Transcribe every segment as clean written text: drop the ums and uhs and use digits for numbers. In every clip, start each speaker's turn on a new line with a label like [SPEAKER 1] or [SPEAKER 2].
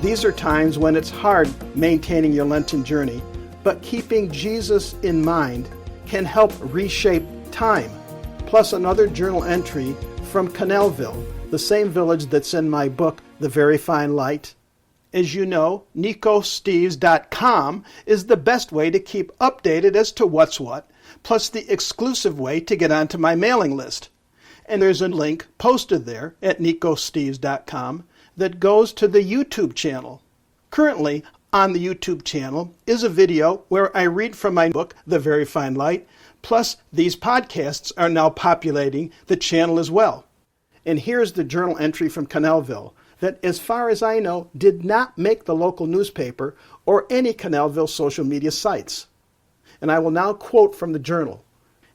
[SPEAKER 1] These are times when it's hard maintaining your Lenten journey, but keeping Jesus in mind can help reshape time. Plus another journal entry from Canalville, the same village that's in my book, The Very Fine Light. As you know, NicoSteves.com is the best way to keep updated as to what's what, plus the exclusive way to get onto my mailing list. And there's a link posted there at NicoSteves.com that goes to the YouTube channel. Currently, on the YouTube channel is a video where I read from my book, The Very Fine Light, plus these podcasts are now populating the channel as well. And here's the journal entry from Canalville that, as far as I know, did not make the local newspaper or any Canalville social media sites. And I will now quote from the journal.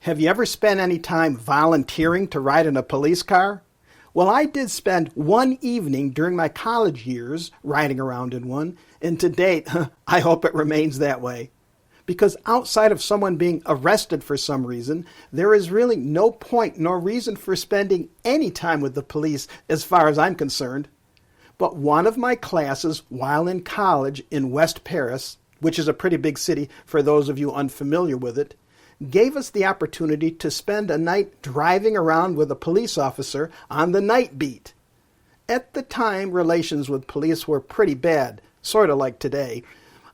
[SPEAKER 1] Have you ever spent any time volunteering to ride in a police car? Well, I did spend one evening during my college years riding around in one, and to date, I hope it remains that way. Because outside of someone being arrested for some reason, there is really no point nor reason for spending any time with the police as far as I'm concerned. But one of my classes while in college in West Paris, which is a pretty big city for those of you unfamiliar with it, gave us the opportunity to spend a night driving around with a police officer on the night beat. At the time, relations with police were pretty bad, sort of like today.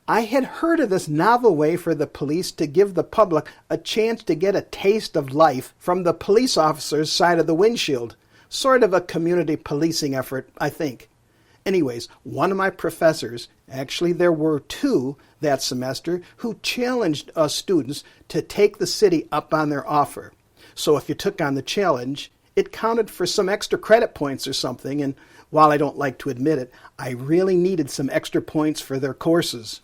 [SPEAKER 1] I had heard of this novel way for the police to give the public a chance to get a taste of life from the police officer's side of the windshield. Sort of a community policing effort, I think. Anyways, one of my professors, actually there were two that semester, who challenged us students to take the city up on their offer. So if you took on the challenge, it counted for some extra credit points or something, and while I don't like to admit it, I really needed some extra points for their courses.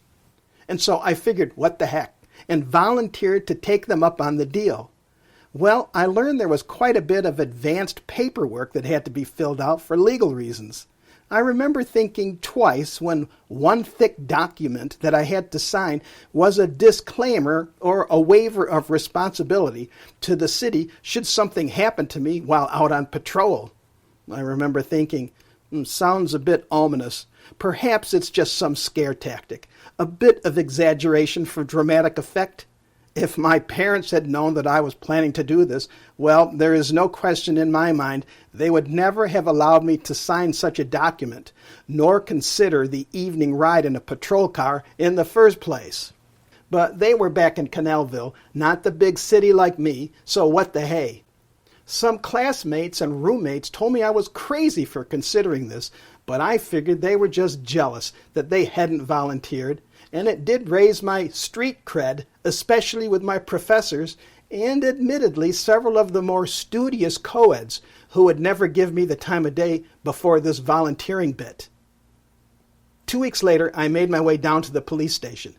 [SPEAKER 1] And so I figured, what the heck, and volunteered to take them up on the deal. Well, I learned there was quite a bit of advanced paperwork that had to be filled out for legal reasons. I remember thinking twice when one thick document that I had to sign was a disclaimer or a waiver of responsibility to the city should something happen to me while out on patrol. I remember thinking, sounds a bit ominous. Perhaps it's just some scare tactic, a bit of exaggeration for dramatic effect. If my parents had known that I was planning to do this, well, there is no question in my mind they would never have allowed me to sign such a document, nor consider the evening ride in a patrol car in the first place. But they were back in Canalville, not the big city like me, so what the hey. Some classmates and roommates told me I was crazy for considering this, but I figured they were just jealous that they hadn't volunteered, and it did raise my street cred, especially with my professors, and admittedly several of the more studious co-eds who would never give me the time of day before this volunteering bit. 2 weeks later, I made my way down to the police station.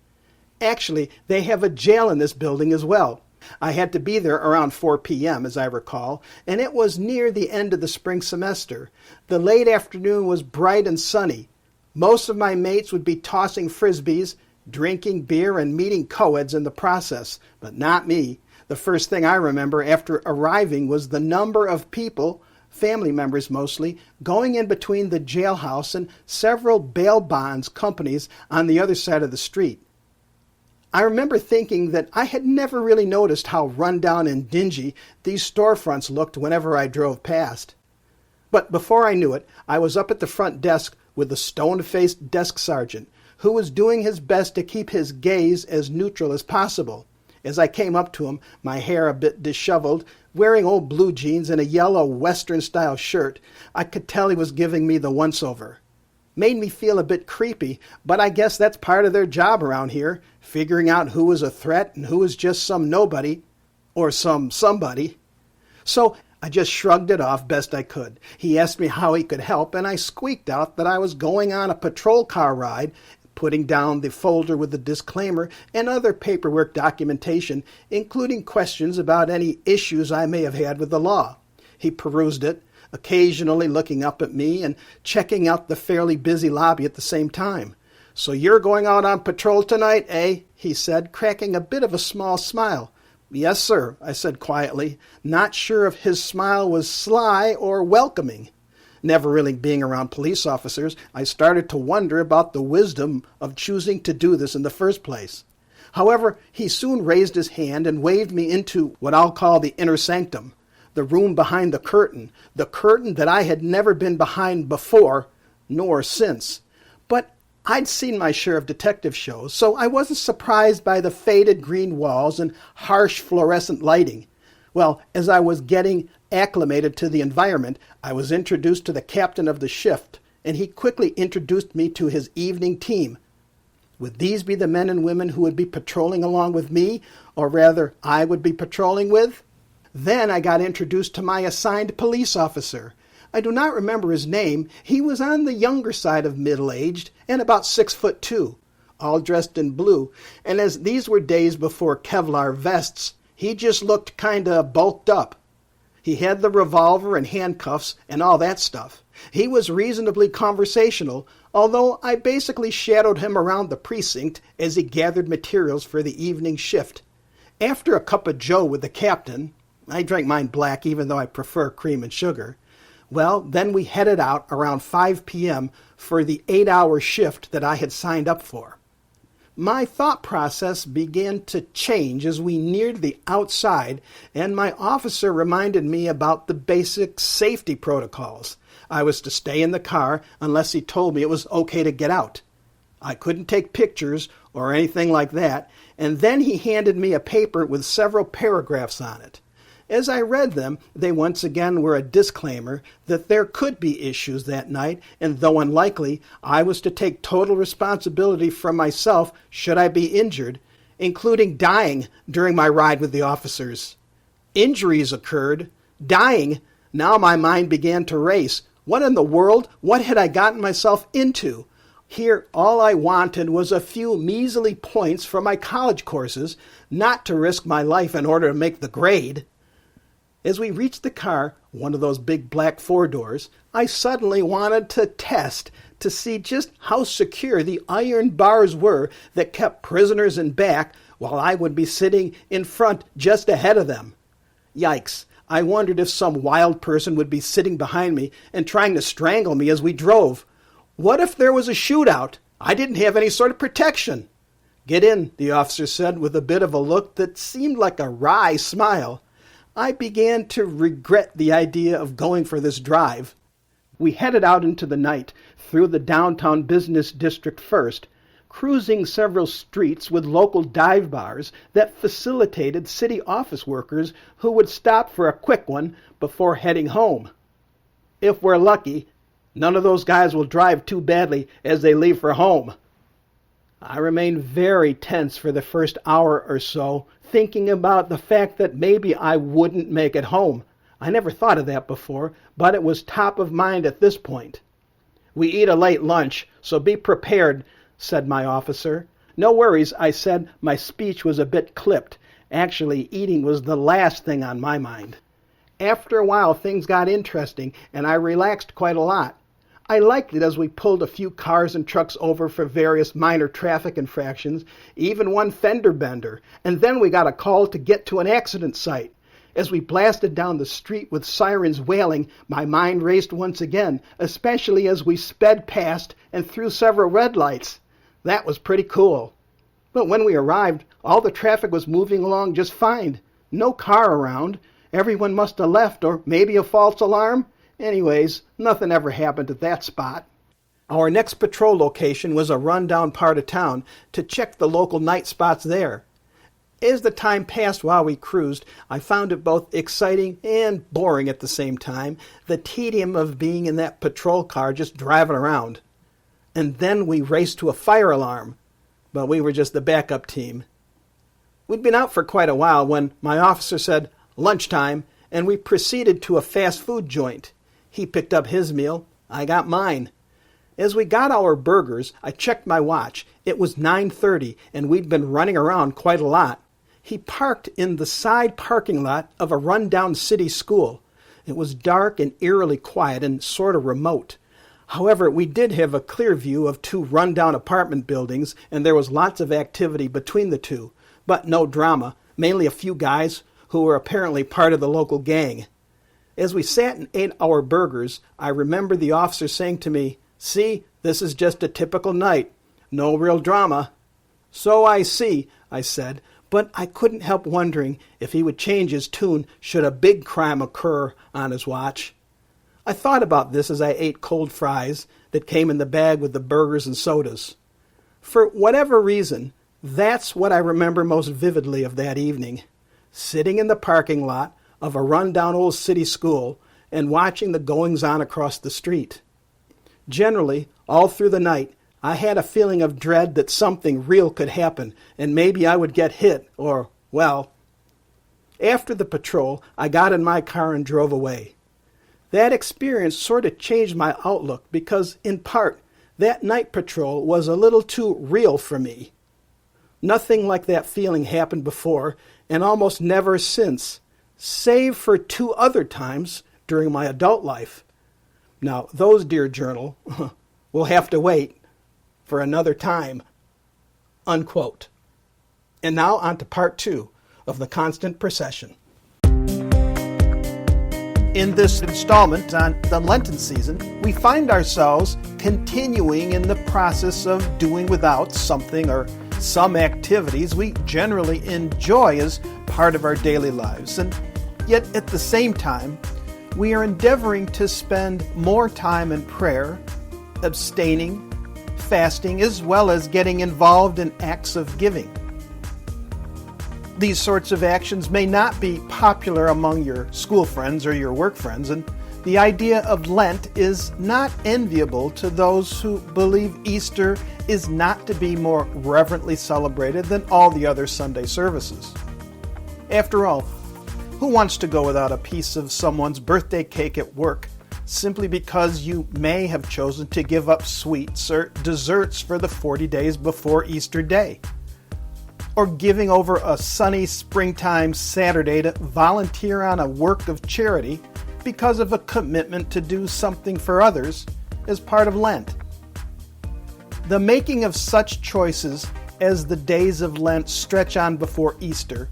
[SPEAKER 1] Actually, they have a jail in this building as well. I had to be there around 4 p.m., as I recall, and it was near the end of the spring semester. The late afternoon was bright and sunny. Most of my mates would be tossing frisbees, drinking beer, and meeting co-eds in the process, but not me. The first thing I remember after arriving was the number of people, family members mostly, going in between the jailhouse and several bail bonds companies on the other side of the street. I remember thinking that I had never really noticed how run-down and dingy these storefronts looked whenever I drove past. But before I knew it, I was up at the front desk with the stone-faced desk sergeant, who was doing his best to keep his gaze as neutral as possible. As I came up to him, my hair a bit disheveled, wearing old blue jeans and a yellow Western-style shirt, I could tell he was giving me the once-over. Made me feel a bit creepy, but I guess that's part of their job around here, figuring out who was a threat and who was just some nobody, or some somebody. So I just shrugged it off best I could. He asked me how he could help, and I squeaked out that I was going on a patrol car ride, putting down the folder with the disclaimer and other paperwork documentation, including questions about any issues I may have had with the law. He perused it, occasionally looking up at me and checking out the fairly busy lobby at the same time. "So you're going out on patrol tonight, eh?" he said, cracking a bit of a small smile. "Yes, sir," I said quietly, not sure if his smile was sly or welcoming. Never really being around police officers, I started to wonder about the wisdom of choosing to do this in the first place. However, he soon raised his hand and waved me into what I'll call the inner sanctum, the room behind the curtain that I had never been behind before, nor since. But I'd seen my share of detective shows, so I wasn't surprised by the faded green walls and harsh fluorescent lighting. Well, as I was getting acclimated to the environment, I was introduced to the captain of the shift, and he quickly introduced me to his evening team. Would these be the men and women who would be patrolling along with me, or rather, I would be patrolling with? Then I got introduced to my assigned police officer. I do not remember his name. He was on the younger side of middle-aged and about 6'2", all dressed in blue, and as these were days before Kevlar vests, he just looked kinda bulked up. He had the revolver and handcuffs and all that stuff. He was reasonably conversational, although I basically shadowed him around the precinct as he gathered materials for the evening shift. After a cup of joe with the captain, I drank mine black even though I prefer cream and sugar, well, then we headed out around 5 p.m. for the 8-hour shift that I had signed up for. My thought process began to change as we neared the outside, and my officer reminded me about the basic safety protocols. I was to stay in the car unless he told me it was okay to get out. I couldn't take pictures or anything like that, and then he handed me a paper with several paragraphs on it. As I read them, they once again were a disclaimer that there could be issues that night, and though unlikely, I was to take total responsibility for myself should I be injured, including dying during my ride with the officers. Injuries occurred. Dying. Now my mind began to race. What in the world? What had I gotten myself into? Here, all I wanted was a few measly points for my college courses, not to risk my life in order to make the grade. As we reached the car, one of those big black four-doors, I suddenly wanted to test to see just how secure the iron bars were that kept prisoners in back while I would be sitting in front just ahead of them. Yikes, I wondered if some wild person would be sitting behind me and trying to strangle me as we drove. What if there was a shootout? I didn't have any sort of protection. Get in, the officer said with a bit of a look that seemed like a wry smile. I began to regret the idea of going for this drive. We headed out into the night, through the downtown business district first, cruising several streets with local dive bars that facilitated city office workers who would stop for a quick one before heading home. If we're lucky, none of those guys will drive too badly as they leave for home. I remained very tense for the first hour or so, thinking about the fact that maybe I wouldn't make it home. I never thought of that before, but it was top of mind at this point. We eat a late lunch, so be prepared, said my officer. No worries, I said. My speech was a bit clipped. Actually, eating was the last thing on my mind. After a while, things got interesting, and I relaxed quite a lot. I liked it as we pulled a few cars and trucks over for various minor traffic infractions, even one fender bender, and then we got a call to get to an accident site. As we blasted down the street with sirens wailing, my mind raced once again, especially as we sped past and through several red lights. That was pretty cool. But when we arrived, all the traffic was moving along just fine. No car around. Everyone must have left, or maybe a false alarm. Anyways, nothing ever happened at that spot. Our next patrol location was a rundown part of town to check the local night spots there. As the time passed while we cruised, I found it both exciting and boring at the same time, the tedium of being in that patrol car just driving around. And then we raced to a fire alarm, but we were just the backup team. We'd been out for quite a while when my officer said, "Lunchtime," and we proceeded to a fast food joint. He picked up his meal. I got mine. As we got our burgers, I checked my watch. It was 9:30, and we'd been running around quite a lot. He parked in the side parking lot of a rundown city school. It was dark and eerily quiet and sort of remote. However, we did have a clear view of two rundown apartment buildings, and there was lots of activity between the two, but no drama, mainly a few guys who were apparently part of the local gang. As we sat and ate our burgers, I remember the officer saying to me, "See, this is just a typical night. No real drama." "So I see," I said, but I couldn't help wondering if he would change his tune should a big crime occur on his watch. I thought about this as I ate cold fries that came in the bag with the burgers and sodas. For whatever reason, that's what I remember most vividly of that evening, sitting in the parking lot of a run-down old city school and watching the goings-on across the street. Generally, all through the night, I had a feeling of dread that something real could happen and maybe I would get hit or, well. After the patrol, I got in my car and drove away. That experience sort of changed my outlook because, in part, that night patrol was a little too real for me. Nothing like that feeling happened before and almost never since, save for 2 other times during my adult life. Now, those, dear journal, will have to wait for another time. Unquote. And now on to part 2 of the Constant Procession. In this installment on the Lenten season, we find ourselves continuing in the process of doing without something or some activities we generally enjoy as part of our daily lives. And yet at the same time, we are endeavoring to spend more time in prayer, abstaining, fasting, as well as getting involved in acts of giving. These sorts of actions may not be popular among your school friends or your work friends, and the idea of Lent is not enviable to those who believe Easter is not to be more reverently celebrated than all the other Sunday services. After all, who wants to go without a piece of someone's birthday cake at work simply because you may have chosen to give up sweets or desserts for the 40 days before Easter Day? Or giving over a sunny springtime Saturday to volunteer on a work of charity because of a commitment to do something for others as part of Lent. The making of such choices as the days of Lent stretch on before Easter,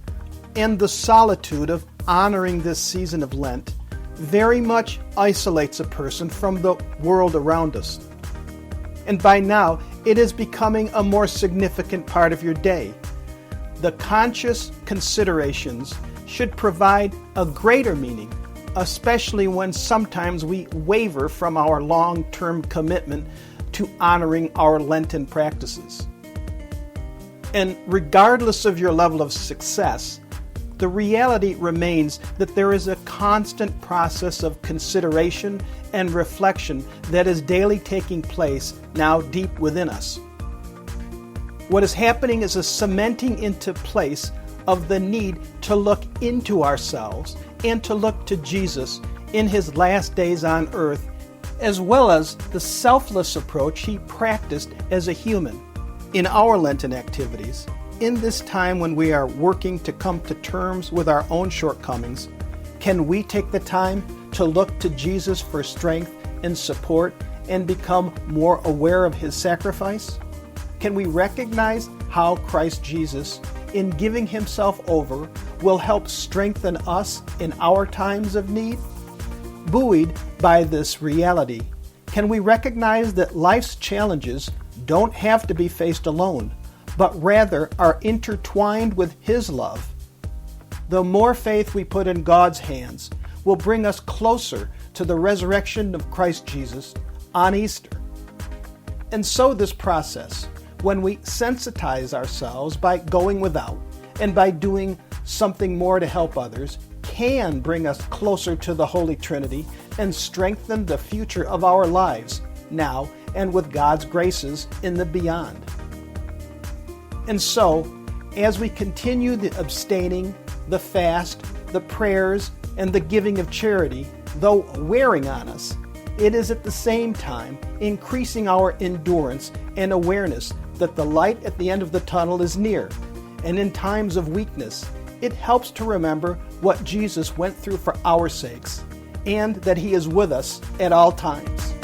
[SPEAKER 1] and the solitude of honoring this season of Lent, very much isolates a person from the world around us. And by now, it is becoming a more significant part of your day. The conscious considerations should provide a greater meaning, especially when sometimes we waver from our long-term commitment to honoring our Lenten practices. And regardless of your level of success, the reality remains that there is a constant process of consideration and reflection that is daily taking place now deep within us. What is happening is a cementing into place of the need to look into ourselves and to look to Jesus in his last days on earth, as well as the selfless approach he practiced as a human. In our Lenten activities, in this time when we are working to come to terms with our own shortcomings, can we take the time to look to Jesus for strength and support and become more aware of his sacrifice? Can we recognize how Christ Jesus, in giving himself over, will help strengthen us in our times of need? Buoyed by this reality, can we recognize that life's challenges don't have to be faced alone, but rather are intertwined with his love? The more faith we put in God's hands will bring us closer to the resurrection of Christ Jesus on Easter. And so this process, when we sensitize ourselves by going without and by doing something more to help others, can bring us closer to the Holy Trinity and strengthen the future of our lives now and with God's graces in the beyond. And so, as we continue the abstaining, the fast, the prayers, and the giving of charity, though wearing on us, it is at the same time increasing our endurance and awareness that the light at the end of the tunnel is near, and in times of weakness, it helps to remember what Jesus went through for our sakes, and that he is with us at all times.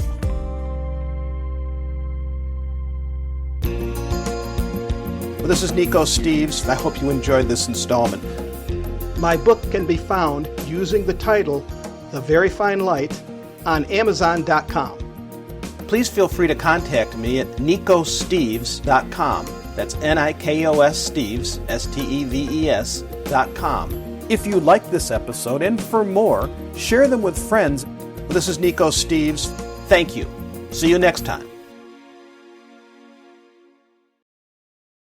[SPEAKER 1] Well, this is Nico Steves, and I hope you enjoyed this installment. My book can be found using the title The Very Fine Light, on Amazon.com.
[SPEAKER 2] Please feel free to contact me at nicosteves.com. That's Nikos Steves, Steves.com. If you like this episode, and for more, share them with friends. This is Nico Steves. Thank you. See you next time.